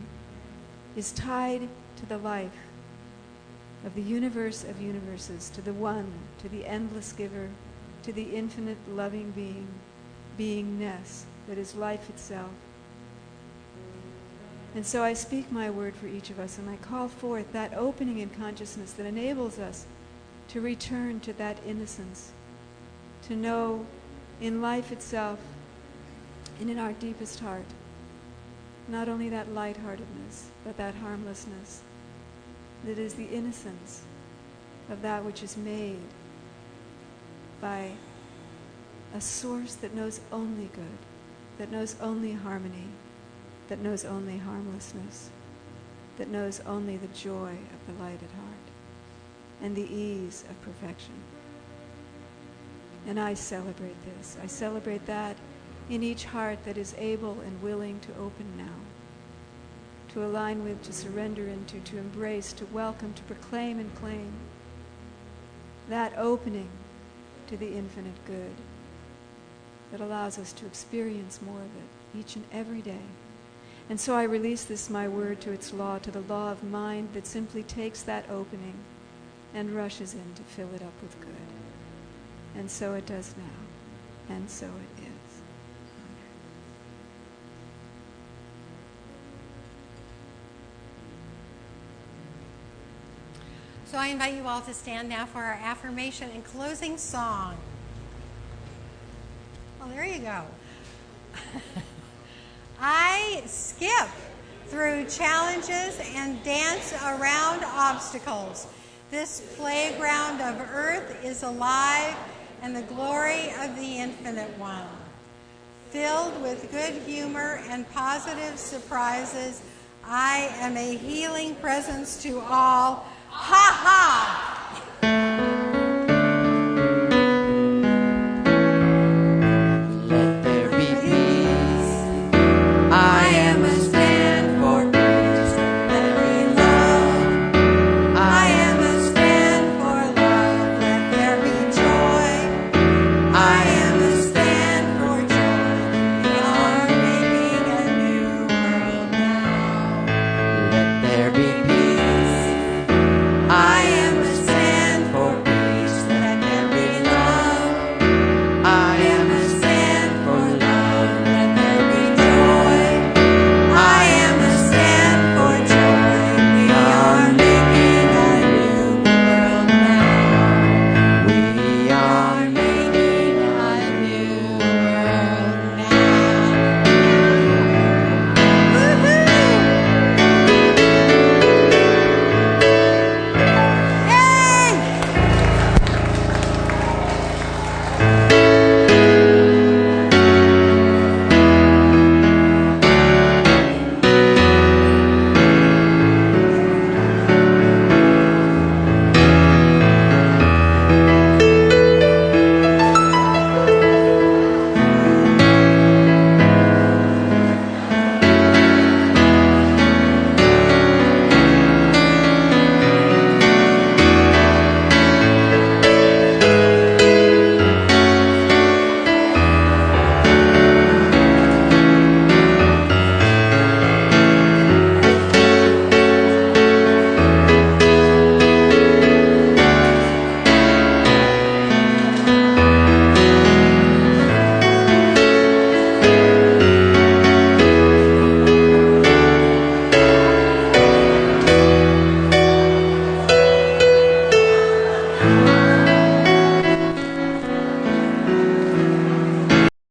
is tied to the life of the universe of universes, to the one, to the endless giver, to the infinite loving being, beingness that is life itself. And so I speak my word for each of us, and I call forth that opening in consciousness that enables us to return to that innocence, to know in life itself and in our deepest heart not only that lightheartedness, but that harmlessness, that is the innocence of that which is made by a source that knows only good, that knows only harmony, that knows only harmlessness, that knows only the joy of the light at heart and the ease of perfection. And I celebrate this. I celebrate that in each heart that is able and willing to open now, to align with, to surrender into, to embrace, to welcome, to proclaim and claim that opening to the infinite good that allows us to experience more of it each and every day. And so I release this, my word, to its law, to the law of mind that simply takes that opening and rushes in to fill it up with good. And so it does now, and so it is. So I invite you all to stand now for our affirmation and closing song. Well, there you go. I skip through challenges and dance around obstacles. This playground of earth is alive and the glory of the Infinite One. Filled with good humor and positive surprises, I am a healing presence to all. Ha ha!